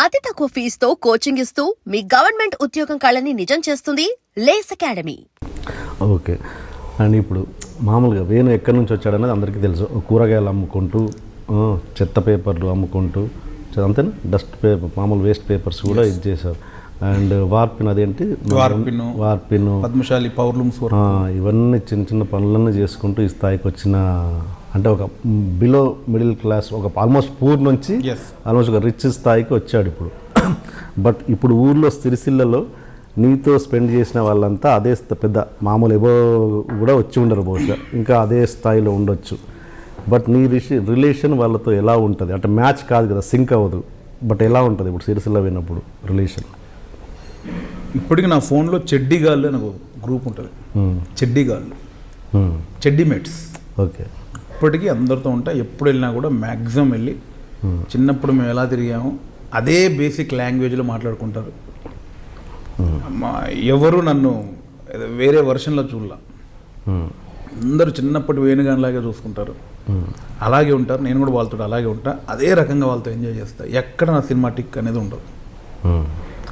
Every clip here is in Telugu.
అతి తక్కువ ఫీజుతో కోచింగ్ ఇస్తూ మీ గవర్నమెంట్ ఉద్యోగం కళని నిజం చేస్తుంది లేస్ అకాడమీ. ఓకే. అండ్ ఇప్పుడు మామూలుగా వేణు ఎక్కడి నుంచి వచ్చాడనేది అందరికీ తెలుసు. కూరగాయలు అమ్ముకుంటూ, చెత్త పేపర్లు అమ్ముకుంటూ, అంతేనా, డస్ట్ పేపర్, మామూలు వేస్ట్ పేపర్స్ కూడా ఇది చేశారు. అండ్ వార్పిన్, అదేంటి వార్పిన్, పద్మశాలి పవర్లూమ్స్, ఇవన్నీ చిన్న చిన్న పనులన్నీ చేసుకుంటూ ఈ స్థాయికి వచ్చిన, అంటే ఒక బిలో మిడిల్ క్లాస్, ఒక ఆల్మోస్ట్ పూర్ నుంచి ఆల్మోస్ట్ ఒక రిచ్ స్థాయికి వచ్చాడు ఇప్పుడు. బట్ ఇప్పుడు ఊర్లో సిరిసిల్లలో నీతో స్పెండ్ చేసిన వాళ్ళంతా అదే పెద్ద మామూలు ఏవో కూడా వచ్చి ఉండరు, బహుశా ఇంకా అదే స్థాయిలో ఉండొచ్చు. బట్ నీ రిలేషన్ వాళ్ళతో ఎలా ఉంటుంది? అంటే మ్యాచ్ కాదు కదా, సింక్ అవ్వదు. బట్ ఎలా ఉంటుంది ఇప్పుడు సిరిసిల్ల విన్నప్పుడు రిలేషన్? ఇప్పటికి నా ఫోన్లో చెడ్డీగాళ్ళు అని ఒక గ్రూప్ ఉంటుంది. చెడ్డీగాళ్ళు, చెడ్డీమేట్స్. ఓకే. ఇప్పటికీ అందరితో ఉంటా. ఎప్పుడు వెళ్ళినా కూడా మ్యాక్సిమం వెళ్ళి చిన్నప్పుడు మేము ఎలా తిరిగామో అదే బేసిక్ లాంగ్వేజ్లో మాట్లాడుకుంటారు. ఎవరు నన్ను వేరే వర్షన్లో చూడలా. అందరూ చిన్నప్పటి వేణుగానిలాగే చూసుకుంటారు, అలాగే ఉంటారు. నేను కూడా వాళ్ళతో అలాగే ఉంటా, అదే రకంగా వాళ్ళతో ఎంజాయ్ చేస్తా. ఎక్కడ నా సినిమాటిక్ అనేది ఉండదు.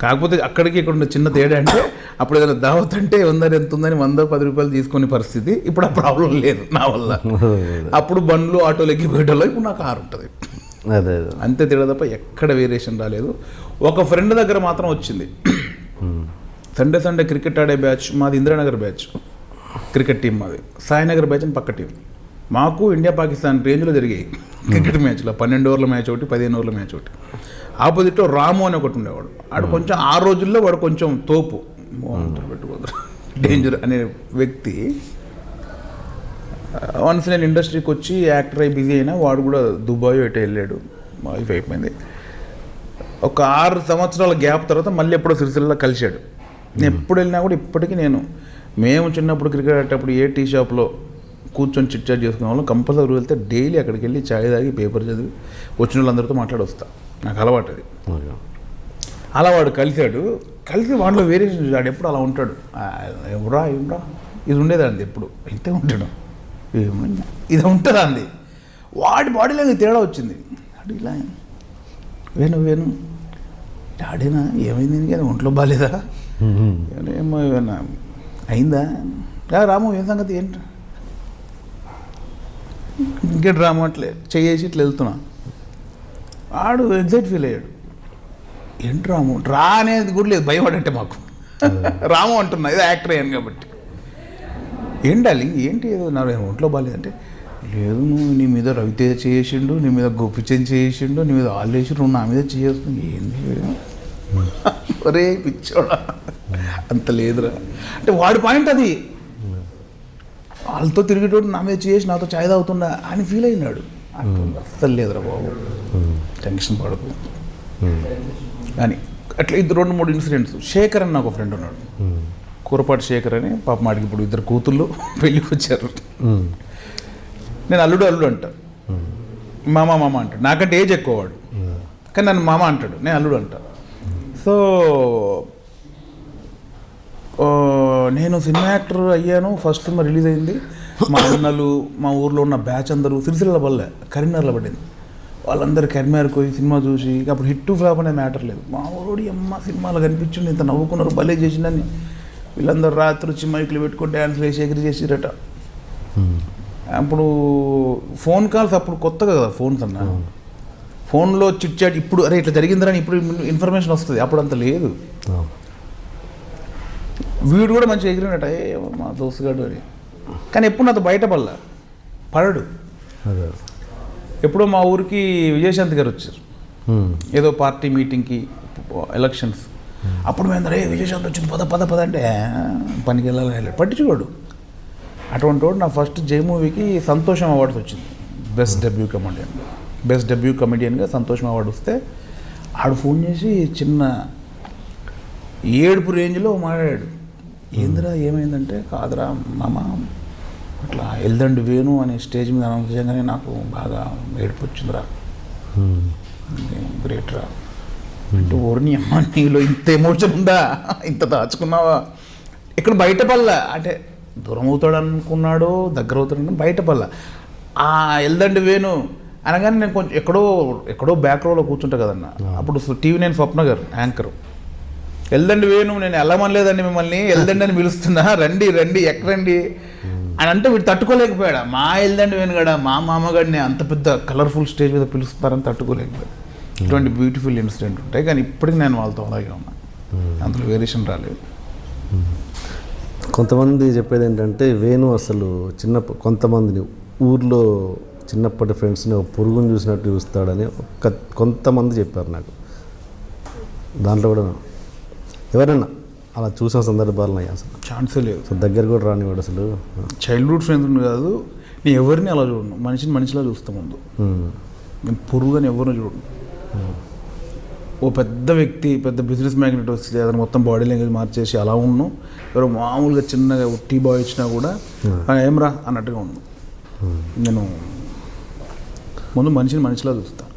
కాకపోతే అక్కడికి ఇక్కడ ఉన్న చిన్న తేడా అంటే, అప్పుడు ఏదైనా దావత్ అంటే ఎంత ఉందని 100-10 రూపాయలు తీసుకునే పరిస్థితి. ఇప్పుడు ఆ ప్రాబ్లం లేదు నా వల్ల. అప్పుడు బండ్లు ఆటోలు ఎక్కి పోయేటోళ్ళు, ఇప్పుడు నాకు కారు ఉంటుంది. అంతే తేడా తప్ప ఎక్కడ వేరియేషన్ రాలేదు. ఒక ఫ్రెండ్ దగ్గర మాత్రం వచ్చింది. సండే క్రికెట్ ఆడే బ్యాచ్ మాది, ఇందిరానగర్ బ్యాచ్ క్రికెట్ టీం మాది. సాయినగర్ బ్యాచ్ అని పక్క టీం. మాకు ఇండియా పాకిస్తాన్ రేంజ్లో జరిగాయి క్రికెట్ మ్యాచ్లో. 12 ఓవర్ల మ్యాచ్ ఒకటి, 15 ఓవర్ల మ్యాచ్ ఒకటి. ఆపోజిట్లో రాము అని ఒకటి ఉండేవాడు. వాడు కొంచెం ఆ రోజుల్లో వాడు కొంచెం తోపు, డేంజర్ అనే వ్యక్తి. వన్స్ నేను ఇండస్ట్రీకి వచ్చి యాక్టర్ అయి బిజీ అయినా, వాడు కూడా దుబాయ్ ఎటు వెళ్ళాడు, వైఫ్ అయిపోయింది. ఒక 6 సంవత్సరాల గ్యాప్ తర్వాత మళ్ళీ ఎప్పుడో సిరిసిల్లలో కలిశాడు. నేను ఎప్పుడు వెళ్ళినా కూడా ఇప్పటికీ మేము చిన్నప్పుడు క్రికెట్ ఆడేటప్పుడు ఏ టీ షాప్లో కూర్చొని చిట్ చాట్ చేసుకునే వాళ్ళం. కంపల్సరీ వెళ్తే డైలీ అక్కడికి వెళ్ళి ఛాయ్ తాగి పేపర్ చదివి వచ్చిన వాళ్ళందరితో మాట్లాడి వస్తా. నాకు అలవాటు అది. అలా వాడు కలిసి వాడిలో వేరియేషన్. వాడు ఎప్పుడు అలా ఉంటాడు. ఎవరా ఇది ఉండేదండి, ఎప్పుడు ఇంతే ఉంటాడు, ఇది ఉంటుందా అంది. వాడి బాడీలో తేడా వచ్చింది. అడు ఇలా వేణు డాడీనా ఏమైంది కానీ ఒంట్లో బాగాలేదా, ఏమో ఏమన్నా అయిందా, రాము ఏం సంగతి ఏంటి, ఇంకేంటి రాము అట్లే చేసి ఇట్లా వెళ్తున్నా. ఆడు ఎగ్జైట్ ఫీల్ అయ్యాడు. ఏంటి రాము రా అనేది కూడా లేదు, భయపడంటే మాకు రాము అంటున్నా, ఏదో యాక్టర్ అయ్యాను కాబట్టి. ఏం డార్లింగ్ ఏంటి, ఏదో నా ఒంట్లో బాగాలేదంటే, లేదు నువ్వు నీ మీద రవితేజ చేసిండు, నీ మీద గోపిచంద్ చేసిండు, నీ మీద వాళ్ళు వేసి నువ్వు నా మీద చేస్తుంది, ఏంది ఒరే పిచ్చోడా అంత లేదురా అంటే వాడి పాయింట్ అది. వాళ్ళతో తిరిగేటోడు నా మీద చేసి నాతో ఛాయ్ తాగుతుండా అని ఫీల్ అయినాడు. అస్సలు లేదురా బాబు, టెన్షన్ పడకు కానీ. అట్లా 2-3 ఇన్సిడెంట్స్. శేఖర్ అని నాకు ఫ్రెండ్ ఉన్నాడు, కూరపాటి శేఖర్ అని. పాప మాడికి ఇప్పుడు 2 కూతుళ్ళు పెళ్ళికి వచ్చారు. నేను అల్లుడు అంట, మామ అంటాడు. నాకంటే ఏజ్ ఎక్కువ వాడు, కానీ నన్ను మామ అంటాడు, నేను అల్లుడు అంటా. సో నేను సినిమా యాక్టర్ అయ్యాను. ఫస్ట్ సినిమా రిలీజ్ అయింది. మా అన్నలు, మా ఊర్లో ఉన్న బ్యాచ్ అందరూ సిరిసిల్ల పల్లె కరీంనగర్లో పడింది. వాళ్ళందరూ కరీంనగర్కి పోయి సినిమా చూసి, అప్పుడు హిట్ ఫ్లాప్ అనే మ్యాటర్ లేదు. మా ఊరోడి అమ్మ సినిమాలో కనిపించింది, ఇంత నవ్వుకున్నారు, భలే చేసిందని. వీళ్ళందరూ రాత్రి వచ్చి మైకులు పెట్టుకొని డ్యాన్స్లు వేసి ఎగిరి చేసిరట. అప్పుడు ఫోన్ కాల్స్ అప్పుడు కొత్తగా కదా ఫోన్స్ అన్న. ఫోన్లో చిట్ చాట్ ఇప్పుడు అరే ఇట్లా జరిగిందని ఇప్పుడు ఇన్ఫర్మేషన్ వస్తుంది, అప్పుడు అంత లేదు. వీడు కూడా మంచిగా ఎగిరినట, మా దోస్తుగాడు అని. కానీ ఎప్పుడు నాతో పడడు. ఎప్పుడో మా ఊరికి విజయశాంతి గారు వచ్చారు, ఏదో పార్టీ మీటింగ్కి, ఎలక్షన్స్. అప్పుడు మేము రే విజయశాంతి వచ్చింది పద అంటే పనికి వెళ్ళాలి, పట్టించుకోడు. అటువంటి వాడు నా ఫస్ట్ జై మూవీకి సంతోషం అవార్డ్స్ వచ్చింది, బెస్ట్ డెబ్యూ కమెడియన్గా సంతోషం అవార్డు వస్తే, ఆడు ఫోన్ చేసి చిన్న ఏడుపు రేంజ్లో మాట్లాడాడు. ఏందిరా ఏమైందంటే, కాదురా మామ అట్లా ఎల్దండి వేణు అనే స్టేజ్ మీద అనౌన్స్ చేయగానే నాకు బాగా ఏడుపు వచ్చిందిరా, గ్రేట్ రా అంటే. ఓర్ని అమ్మ నీలో ఇంత ఎమోషన్ ఉందా, ఇంత దాచుకున్నావా. ఇక్కడ బయటపల్ల అంటే దూరం అవుతాడు అనుకున్నాడో దగ్గర అవుతాడు బయటపల్ల. ఆ ఎల్దండి వేణు అనగానే నేను కొంచెం ఎక్కడో బ్యాక్ రోలో కూర్చుంటా కదన్న. అప్పుడు TV9 స్వప్న గారు యాంకర్, వెళ్దండి వేణు, నేను వెళ్ళమనలేదండి మిమ్మల్ని, వెళ్దండి అని పిలుస్తున్నా, రండి రండి ఎక్కడండి అని అంటే వీడు తట్టుకోలేకపోయాడు. మా వెళ్దండి వేణుగాడ, మా మామగాడిని అంత పెద్ద కలర్ఫుల్ స్టేజ్ మీద పిలుస్తున్నారని తట్టుకోలేకపోయాడు. ఇటువంటి బ్యూటిఫుల్ ఇన్సిడెంట్ ఉంటాయి. కానీ ఇప్పటికి నేను వాళ్ళతో అలాగే ఉన్నా, అందులో వేరియేషన్ రాలేదు. కొంతమంది చెప్పేది ఏంటంటే వేణు అసలు కొంతమందిని ఊర్లో చిన్నప్పటి ఫ్రెండ్స్ని ఒక పురుగుని చూసినట్టు చూస్తాడని కొంతమంది చెప్పారు నాకు. దాంట్లో కూడా ఎవరైనా అలా చూసిన సందర్భాలు ఉన్నాయి అసలు ఛాన్సే లేదు. అసలు దగ్గర కూడా రానివాడు అసలు. చైల్డ్హుడ్ ఫ్రెండ్స్ కాదు, నేను ఎవరిని అలా చూడను, మనిషిలా చూస్తా ముందు. నేను పురుగుని ఎవరిని చూడను. ఓ పెద్ద వ్యక్తి, పెద్ద బిజినెస్ మ్యాగ్నెట్ వస్తే అతను మొత్తం బాడీ లాంగ్వేజ్ మార్చేసి అలా ఉన్నాను. ఎవరో మామూలుగా చిన్నగా టీ బాయ్ ఇచ్చినా కూడా ఏమరా అన్నట్టుగా ఉన్నాను. నేను ముందు మనిషిలా చూస్తాను.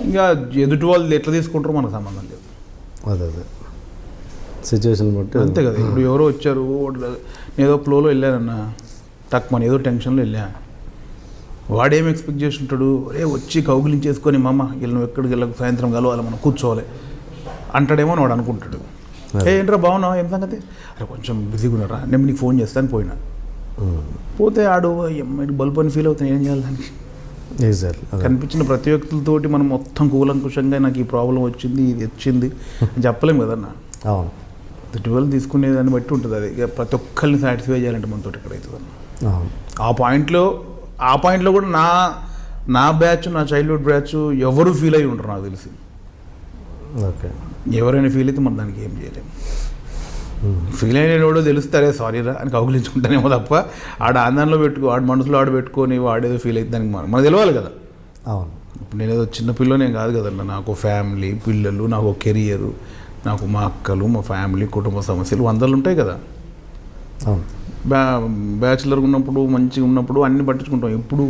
ఇంకా ఎదుటి వాళ్ళు ఎట్లా తీసుకుంటారో మనకు సంబంధం లేదు. అదే సిచ్యువేషన్ బట్టి అంతే కదా. ఇప్పుడు ఎవరో వచ్చారు, నేను ఏదో ఫ్లోలో వెళ్ళానన్నా, తక్కువ ఏదో టెన్షన్లో వెళ్ళా, వాడేం ఎక్స్పెక్ట్ చేసి ఉంటాడు, వచ్చి కౌగిలించేసుకొని మామ వీళ్ళు ఎక్కడికి వెళ్ళకు, సాయంత్రం కలవాలి, మనం కూర్చోవాలి అంటాడేమో అని వాడు అనుకుంటాడు. ఏంట్రా బాగున్నావు, ఏం సంగతి, అరే కొంచెం బిజీగా ఉన్నారా, నేను నీకు ఫోన్ చేస్తాను పోయినా. పోతే ఆడు బల్బు అని ఫీల్ అవుతాను, ఏం చేయాలి దానికి. కనిపించిన ప్రతి వ్యక్తులతోటి మనం మొత్తం కూలంకుషంగా నాకు ఈ ప్రాబ్లం వచ్చింది, ఇది వచ్చింది అని చెప్పలేము కదన్నా. అవును, ట్వెల్వ్ తీసుకునే దాన్ని బట్టి ఉంటుంది. అది ఇక ప్రతి ఒక్కరిని సాటిస్ఫై చేయాలంటే మనతో ఎక్కడైతుందన్న. ఆ పాయింట్లో కూడా నా బ్యాచ్, నా చైల్డ్హుడ్ బ్యాచ్ ఎవరు ఫీల్ అయ్యి ఉంటారు నాకు తెలిసి. ఓకే, ఎవరైనా ఫీల్ అయితే మనం దానికి ఏం చేయలేము. ఫీల్ అయినోడో తెలుస్తారే సారీరా అని కౌగులించుకుంటానేమో తప్ప ఆడ ఆందోళనలో ఆడ మనసులో పెట్టుకొని వాడేదో ఫీల్ అయితే దానికి మనకు తెలియాలి కదా. అవును, ఇప్పుడు నేను ఏదో చిన్న పిల్లనే కాదు కదన్న, నాకు ఫ్యామిలీ, పిల్లలు, నాకు కెరియరు, నాకు మా అక్కలు, మా ఫ్యామిలీ, కుటుంబ సమస్యలు 100 ఉంటాయి కదా. అవును, బ్యాచులర్ ఉన్నప్పుడు మంచిగా ఉన్నప్పుడు అన్ని పట్టించుకుంటాం. ఇప్పుడు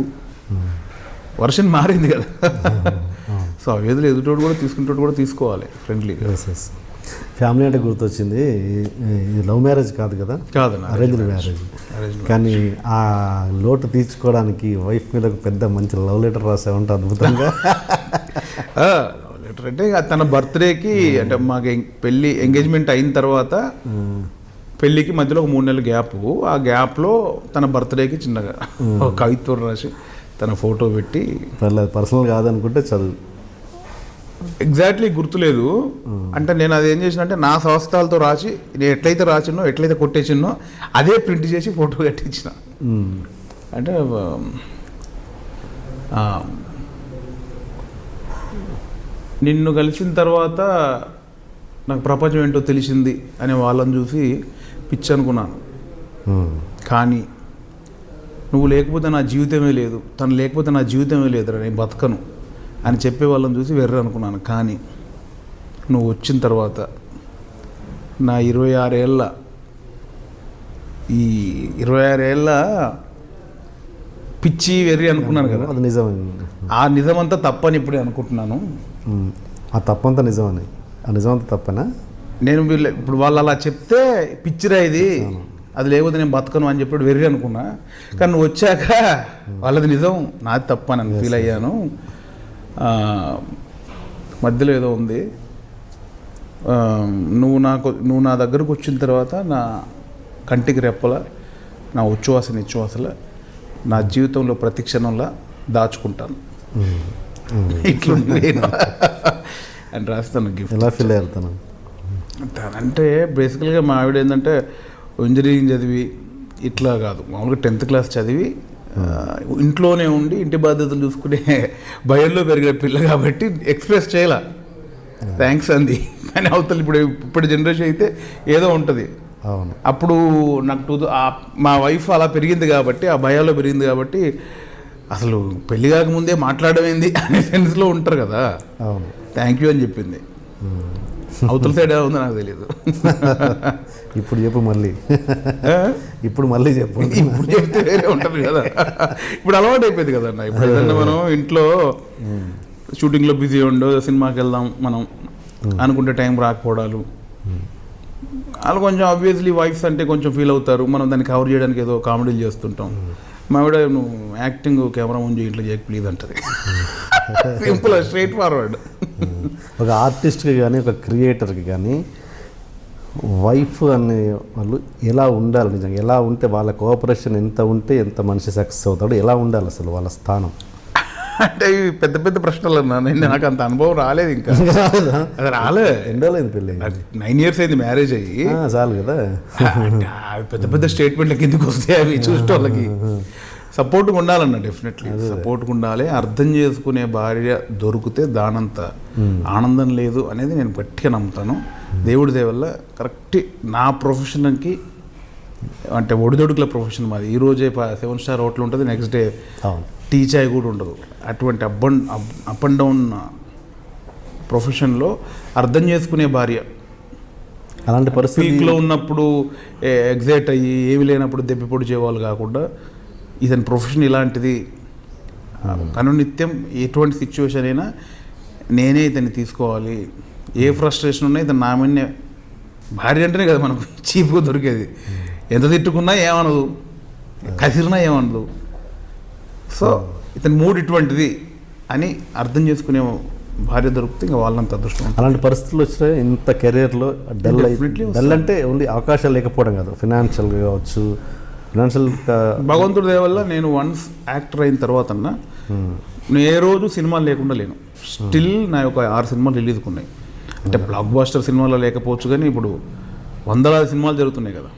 వర్షన్ మారింది కదా. సో ఆ వేదులు ఎదుటోడు కూడా తీసుకుంటోడు కూడా తీసుకోవాలి ఫ్రెండ్లీగా. ఫ్యామిలీ అంటే గుర్తొచ్చింది, ఇది లవ్ మ్యారేజ్ కాదు కదా, కాదన్న, అరేంజ్డ్ మ్యారేజ్. కానీ ఆ లోటు తీర్చుకోవడానికి వైఫ్ మీద ఒక పెద్ద మంచి లవ్ లెటర్ రాసామంటే అద్భుతంగా. లెటర్ అంటే తన బర్త్డేకి, అంటే మాకు పెళ్ళి ఎంగేజ్మెంట్ అయిన తర్వాత పెళ్ళికి మధ్యలో ఒక 3 నెలల గ్యాప్, ఆ గ్యాప్లో తన బర్త్డేకి చిన్నగా ఒక కవిత్వం రాసి తన ఫోటో పెట్టి, పర్సనల్ కాదనుకుంటే చదువు ఎగ్జాక్ట్లీ గుర్తులేదు. అంటే నేను అది ఏం చేసిన అంటే నా సంస్థలతో రాసి, నేను ఎట్లయితే రాసినో, ఎట్లయితే కొట్టేసినో అదే ప్రింట్ చేసి ఫోటో కట్టించిన. అంటే నిన్ను కలిసిన తర్వాత నాకు ప్రపంచం ఏంటో తెలిసింది అనే వాళ్ళని చూసి పిచ్చి అనుకున్నాను. కానీ నువ్వు లేకపోతే నా జీవితమే లేదు, తను లేకపోతే నా జీవితమే లేదురా, నేను బతకను అని చెప్పే వాళ్ళని చూసి వెర్ర అనుకున్నాను. కానీ నువ్వు వచ్చిన తర్వాత నా 26 ఏళ్ళ పిచ్చి వెర్రి అనుకున్నాను కదా, అది నిజం. ఆ నిజమంతా తప్పని ఇప్పుడే అనుకుంటున్నాను. ఆ తప్పంతా నిజమని, ఆ నిజమంతా తప్పనా? నేను ఇప్పుడు వాళ్ళు అలా చెప్తే పిచ్చిరా ఇది, అది లేకపోతే నేను బతకను అని చెప్పి వెర్రి అనుకున్నా. కానీ నువ్వు వచ్చాక వాళ్ళది నిజం, నాది తప్ప అని ఫీల్ అయ్యాను. మధ్యలో ఏదో ఉంది. నువ్వు నా దగ్గరకు వచ్చిన తర్వాత నా కంటికి రెప్పల, నా నిశ్వాసల నా జీవితంలో ప్రతి క్షణంలో దాచుకుంటాను. ఇట్లుంది అని రాస్తాను గిఫ్ట్. ఎలా ఫీల్ అవుతాను అంటే బేసికల్గా మా ఆవిడ ఏంటంటే ఇంజనీరింగ్ చదివి ఇట్లా కాదు, మామూలుగా 10th క్లాస్ చదివి ఇంట్లోనే ఉండి ఇంటి బాధ్యతలు చూసుకునే భయంలో పెరిగిన పిల్ల కాబట్టి ఎక్స్ప్రెస్ చేయాల థ్యాంక్స్ అంది. కానీ అవతల ఇప్పుడు జనరేషన్ అయితే ఏదో ఉంటుంది. అప్పుడు నాకు మా వైఫ్ అలా పెరిగింది కాబట్టి, ఆ భయాల్లో పెరిగింది కాబట్టి అసలు పెళ్లి కాకముందే మాట్లాడమైంది అనే సెన్స్లో ఉంటారు కదా. థ్యాంక్ యూ అని చెప్పింది. అవతల సైడ్ ఎలా ఉందో నాకు తెలియదు. ఇప్పుడు చెప్పు మళ్ళీ, ఇప్పుడు చెప్పు. ఇప్పుడు చెప్తే వేరే ఉంటుంది కదా. ఇప్పుడు అలవాటు అయిపోయింది కదన్న. ఇప్పుడు ఏదన్నా మనం ఇంట్లో షూటింగ్లో బిజీ ఉండో, సినిమాకి వెళ్దాం మనం అనుకుంటే టైం రాకపోవడాలు, వాళ్ళు కొంచెం ఆబ్వియస్లీ వైఫ్స్ అంటే కొంచెం ఫీల్ అవుతారు. మనం దాన్ని కవర్ చేయడానికి ఏదో కామెడీలు చేస్తుంటాం. మా ఆవిడ నువ్వు యాక్టింగ్ కెమెరా ముందు ఇంట్లో చేయక ప్లీజ్ అంటది. Simple, straight forward. ఒక ఆర్టిస్ట్కి కానీ ఒక క్రియేటర్కి కానీ వైఫ్ అనే వాళ్ళు ఎలా ఉండాలి, నిజంగా ఎలా ఉంటే వాళ్ళ కోఆపరేషన్ ఎంత ఉంటే ఎంత మనిషి సక్సెస్ అవుతాడు, ఎలా ఉండాలి అసలు వాళ్ళ స్థానం? అంటే ఇవి పెద్ద పెద్ద ప్రశ్నలు అన్నా, నాకు అంత అనుభవం రాలేదు ఇంకా. అది రాలే, ఎండోలేదు పెళ్ళి 9 years అయింది మ్యారేజ్ అయ్యి. చాలు కదా. అవి పెద్ద పెద్ద స్టేట్మెంట్ల కిందకి వస్తాయి అవి చూసే వాళ్ళకి. సపోర్ట్గా ఉండాలన్న, డెఫినెట్లీ సపోర్ట్గా ఉండాలి. అర్థం చేసుకునే భార్య దొరికితే దానంత ఆనందం లేదు అనేది నేను గట్టిగా నమ్ముతాను. దేవుడి దయ వల్ల కరెక్ట్ నా ప్రొఫెషన్కి, అంటే ఒడిదొడుకుల ప్రొఫెషన్ మాది. ఈరోజే 7 star హోటల్ ఉంటుంది, నెక్స్ట్ డే టీ చాయ్ కూడా ఉండదు. అటువంటి అప్ అండ్ డౌన్ ప్రొఫెషన్లో అర్థం చేసుకునే భార్య, అలాంటి పరిస్థితి పీక్లో ఉన్నప్పుడు ఎగ్జైట్ అయ్యి ఏమి లేనప్పుడు దెబ్బ పొడిచేవాళ్ళు కాకుండా, ఇతని ప్రొఫెషన్ ఇలాంటిది, అనునిత్యం ఎటువంటి సిచ్యువేషన్ అయినా నేనే ఇతన్ని తీసుకోవాలి, ఏ ఫ్రస్ట్రేషన్ ఉన్నా ఇతను నా మీదనే. భార్య అంటేనే కదా మనకు చీప్గా దొరికేది. ఎంత తిట్టుకున్నా ఏమనదు, కసిరినా ఏమనదు. సో ఇతని మూడ్ ఇటువంటిది అని అర్థం చేసుకునే భార్య దొరికితే ఇంకా వాళ్ళంత అదృష్టం. అలాంటి పరిస్థితులు వచ్చినాయి ఇంత కెరీర్లో. డల్ అంటే ఓన్లీ అవకాశాలు లేకపోవడం కాదు, ఫినాన్షియల్గా కావచ్చు. భగవంతుడి దయ వల్ల నేను వన్స్ యాక్టర్ అయిన తర్వాత నేను ఏ రోజు సినిమాలు లేకుండా లేను. స్టిల్ నా యొక్క 6 సినిమాలు రిలీజ్కి ఉన్నాయి. అంటే బ్లాక్ బాస్టర్ సినిమాలో లేకపోవచ్చు కానీ ఇప్పుడు 100 సినిమాలు జరుగుతున్నాయి కదా.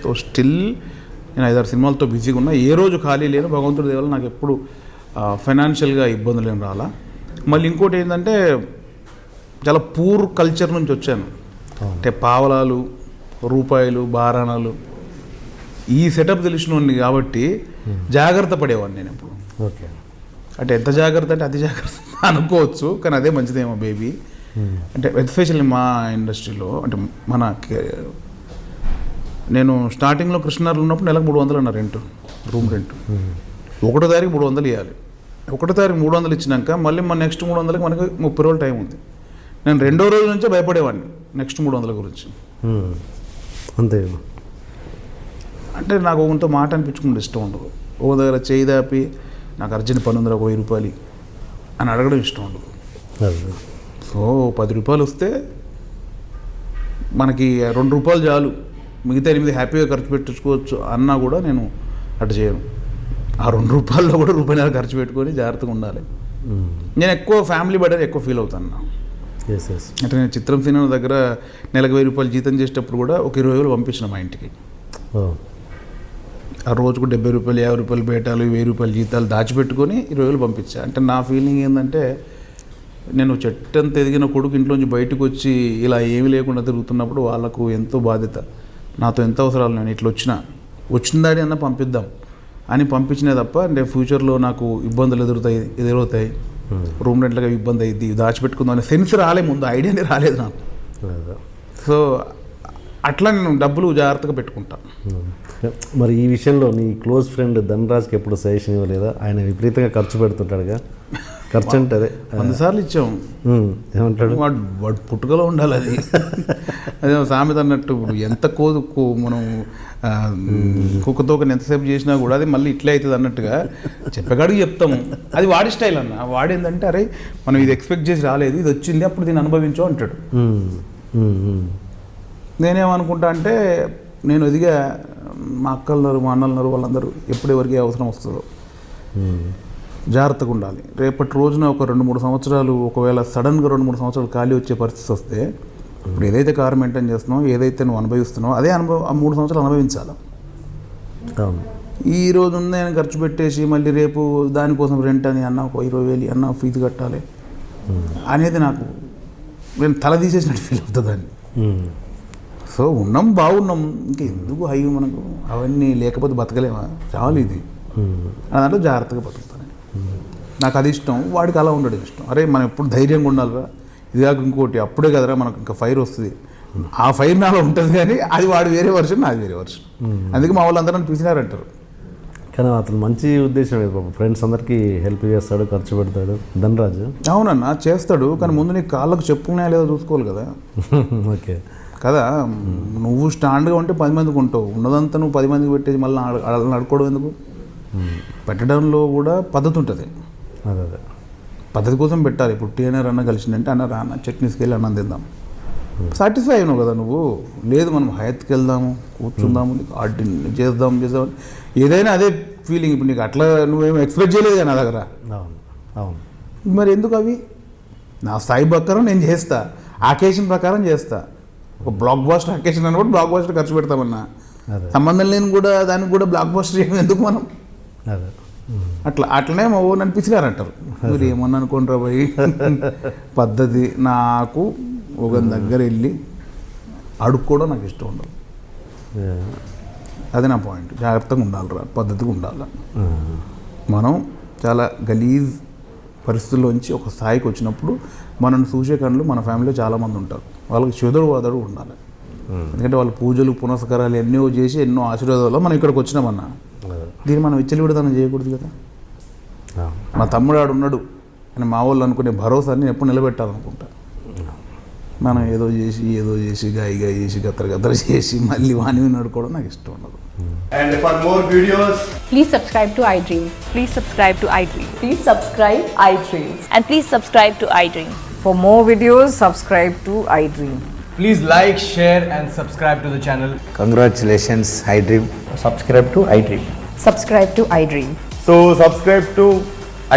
సో స్టిల్ నేను 5-6 సినిమాలతో బిజీగా ఉన్నా. ఏ రోజు ఖాళీ లేను. భగవంతుడి దయ వల్ల నాకు ఎప్పుడు ఫైనాన్షియల్గా ఇబ్బందులు ఏం రాలా. మళ్ళీ ఇంకోటి ఏంటంటే, చాలా పూర్ కల్చర్ నుంచి వచ్చాను. అంటే పావలాలు, రూపాయలు, బారాణాలు, ఈ సెటప్ తెలిసినోడిని కాబట్టి జాగ్రత్త పడేవాడిని నేను ఎప్పుడు. ఓకే, అంటే ఎంత జాగ్రత్త అంటే అతి జాగ్రత్త అనుకోవచ్చు, కానీ అదే మంచిదేమో బేబీ. అంటే ఎస్పెషల్లీ మా ఇండస్ట్రీలో, అంటే మన నేను స్టార్టింగ్లో కృష్ణార్లో ఉన్నప్పుడు నెలకు 300 అన్నారు రెంట్, రూమ్ రెంట్. 1వ తారీఖు 300 ఇవ్వాలి. 1వ తారీఖు 300 ఇచ్చినాక మళ్ళీ మన నెక్స్ట్ 300కి మనకి 30 రోజులు టైం ఉంది. నేను 2వ రోజు నుంచే భయపడేవాడిని నెక్స్ట్ 300 గురించి. అంతే, అంటే నాకు ఒకరితో మాట అనిపించుకుంటే ఇష్టం ఉండదు. ఒక దగ్గర చేయి దాపి నాకు అర్జెంట్ పని ఉందిరా 1000 రూపాయలు అని అడగడం ఇష్టం ఉండదు. సో 10 రూపాయలు వస్తే మనకి 2 రూపాయలు చాలు, మిగతా 8 హ్యాపీగా ఖర్చు పెట్టించుకోవచ్చు అన్నా కూడా నేను అటు చేయను. ఆ 2 రూపాయల్లో కూడా ₹1 ఖర్చు పెట్టుకొని జాగ్రత్తగా ఉండాలి. నేను ఎక్కువ ఫ్యామిలీ బడ్జెట్ ఎక్కువ ఫీల్ అవుతాను. అంటే నేను చిత్రం సినిమా దగ్గర నెలకు 1000 రూపాయలు జీతం చేసేటప్పుడు కూడా ఒక 20,000 పంపించిన మా ఇంటికి. ఆ రోజుకు 70 రూపాయలు, 50 రూపాయలు బేటాలు, 1000 రూపాయలు జీతాలు దాచిపెట్టుకొని 20,000 పంపించా. అంటే నా ఫీలింగ్ ఏంటంటే, నేను చెట్టంత ఎదిగిన కొడుకు ఇంట్లోంచి బయటకు వచ్చి ఇలా ఏమీ లేకుండా తిరుగుతున్నప్పుడు వాళ్ళకు ఎంతో బాధ్యత, నాతో ఎంత అవసరాలు, నేను ఇట్లా వచ్చిందాడి అన్న పంపిద్దాం అని పంపించినే తప్ప, అంటే ఫ్యూచర్లో నాకు ఇబ్బందులు ఎదురవుతాయి, రూమ్ రెంట్లుగా ఇబ్బంది అయ్యింది, దాచిపెట్టుకుందాం అనే సెన్స్ రాలే, ముందు ఐడియానే రాలేదు నాకు. సో అట్లా నేను డబ్బులు జాగ్రత్తగా పెట్టుకుంటాను. మరి ఈ విషయంలో నీ క్లోజ్ ఫ్రెండ్ ధనరాజ్కి ఎప్పుడు సజెషన్ ఇవ్వలేదా? ఆయన విపరీతంగా ఖర్చు పెడుతుంటాడుగా. ఖర్చు అంటే అదే 100 సార్లు ఇచ్చాం. ఏమంటాడు? వాడు పుట్టుకలో ఉండాలి. అది అదే సామెత అన్నట్టు, ఇప్పుడు ఎంత మనం కుక్కతో ఎంతసేపు చేసినా కూడా అది మళ్ళీ ఇట్లే అవుతుంది అన్నట్టుగా చెప్పగాడికి చెప్తాము. అది వాడి స్టైల్ అన్న. వాడేందంటే, అరే మనం ఇది ఎక్స్పెక్ట్ చేసి రాలేదు, ఇది వచ్చింది, అప్పుడు దీన్ని అనుభవించో అంటాడు. నేనేమనుకుంటా అంటే, నేను ఎదిగా, మా అక్కలున్నారు, మా అన్నలున్నారు, వాళ్ళందరూ ఎప్పుడు ఎవరికి అవసరం వస్తుందో జాగ్రత్తగా ఉండాలి. రేపటి రోజున ఒక 2-3 సంవత్సరాలు, ఒకవేళ సడన్గా 2-3 సంవత్సరాలు ఖాళీ వచ్చే పరిస్థితి వస్తే, ఇప్పుడు ఏదైతే కారు మెయింటైన్ చేస్తున్నావు, ఏదైతే నువ్వు అనుభవిస్తున్నావు, అదే అనుభవం ఆ 3 సంవత్సరాలు అనుభవించాలి. ఈ రోజు నేను ఖర్చు పెట్టేసి మళ్ళీ రేపు దానికోసం రెంట్ అని అన్న, ఒక 20,000 అన్న ఫీజు కట్టాలి అనేది నాకు, నేను తల తీసేసినట్టు ఫీల్ అవుతుంది దాన్ని. సో ఉన్నాం, బాగున్నాం, ఇంకెందుకు హై మనకు అవన్నీ లేకపోతే బతకలేమా, చాలు ఇది దాంట్లో జాగ్రత్తగా బతుకుతాను. నాకు అది ఇష్టం, వాడికి అలా ఉండడం ఇష్టం. అరే మనం ఎప్పుడు ధైర్యంగా ఉండాలిరా, ఇది కాక ఇంకోటి, అప్పుడే కదరా మనకు ఇంకా ఫైర్ వస్తుంది. ఆ ఫైర్ నాలో ఉంటుంది, కానీ అది వాడు వేరే వర్షన్, నాది వేరే వర్షన్. అందుకే మా వాళ్ళందరూ నన్ను పిలిచినారంటారు. కానీ అతను మంచి ఉద్దేశం లేదు పాపం, ఫ్రెండ్స్ అందరికీ హెల్ప్ చేస్తాడు, ఖర్చు పెడతాడు ధనరాజు. అవునన్నా చేస్తాడు, కానీ ముందు నీకు కాళ్ళకు చెప్పుకునే లేదో చూసుకోవాలి కదా. ఓకే, కదా నువ్వు స్టాండ్గా ఉంటే 10 మందికి ఉంటావు, ఉన్నదంతా నువ్వు 10 మందికి పెట్టేసి మళ్ళీ నడుకోవడం ఎందుకు? పెట్టడంలో కూడా పద్ధతి ఉంటుంది, అదే పద్ధతి కోసం పెట్టాలి. ఇప్పుడు టీఎన్ఆర్ అన్న కలిసిందంటే అన్న రాన్న చట్నీస్కి వెళ్ళి అన్నం తిందాం, సాటిస్ఫై అయినావు కదా నువ్వు. లేదు మనం హయత్కి వెళ్దాము, కూర్చుందాము, చేద్దాం ఏదైనా అదే ఫీలింగ్. ఇప్పుడు నీకు అట్లా నువ్వేం ఎక్స్పెక్ట్ చేయలేదు కదా నా దగ్గర, అవును అవును. మరి ఎందుకు అవి? నా స్థాయి ప్రకారం నేను చేస్తా, అకేషన్ ప్రకారం చేస్తా. ఒక బ్లాక్ బాస్టర్ అకేషన్ అని కూడా బ్లాక్ బాస్టర్ ఖర్చు పెడతామన్నా, అదే సంబంధం లేని కూడా దానికి కూడా బ్లాక్ బాస్టర్ చేయడం ఎందుకు మనం? అదే అట్లనే మా ఊరు అనిపించారు అంటారు. మీరు ఏమన్నా అనుకుంటారా పోయి పద్ధతి. నాకు ఒక దగ్గర వెళ్ళి అడుక్కోవడం నాకు ఇష్టం ఉండదు, అది నా పాయింట్. జాగ్రత్తగా ఉండాలి, పద్ధతిగా ఉండాలి. మనం చాలా గలీజ్ పరిస్థితుల్లోంచి ఒక స్థాయికి వచ్చినప్పుడు మనం చూసే కళ్ళు మన ఫ్యామిలీలో చాలామంది ఉంటారు, వాళ్ళకి చెదురు వదడు ఉండాలి. ఎందుకంటే వాళ్ళు పూజలు పునస్కారాలు ఎన్నో చేసి ఎన్నో ఆశీర్వాదాలు మనం ఇక్కడికి వచ్చినామన్నా, దీన్ని మనం విచ్చలవిడతనం చేయకూడదు కదా. మా తమ్ముడు ఆడు ఉన్నాడు అని మా వాళ్ళు అనుకునే భరోసాని నేను ఎప్పుడు నిలబెట్టాలనుకుంటా. మనం ఏదో చేసి గాయ చేసి గత్తర చేసి మళ్ళీ వాణి నడుకోవడం నాకు ఇష్టం ఉండదు. And for more videos, Please subscribe to iDream. Please subscribe to iDream. Please subscribe iDream. And please subscribe to iDream. For more videos, subscribe to iDream. please like, share, and subscribe to the channel. Congratulations, iDream. Subscribe to iDream. Subscribe to iDream. So subscribe to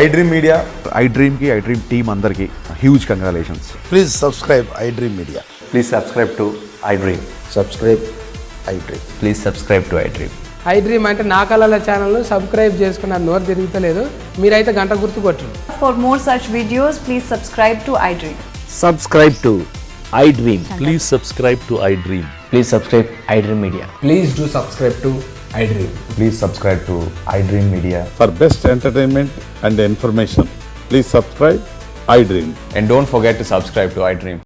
iDream Media. iDream ki iDream team andarki huge congratulations. Please subscribe iDream Media. Please subscribe to iDream. Subscribe iDream. Please subscribe to iDream. iDream అంటే నా కళల ఛానల్ను సబ్స్క్రైబ్ చేసుకున్న నోరు తిరుగుతలేదు, మీరైతే గంట గుర్తు కొట్టండి. For more such videos, please subscribe to iDream. Subscribe to iDream. Please subscribe to iDream. Please subscribe iDream Media. Please do subscribe to iDream. Please subscribe to iDream Media. For best entertainment and information, please subscribe iDream. And don't forget to subscribe to iDream.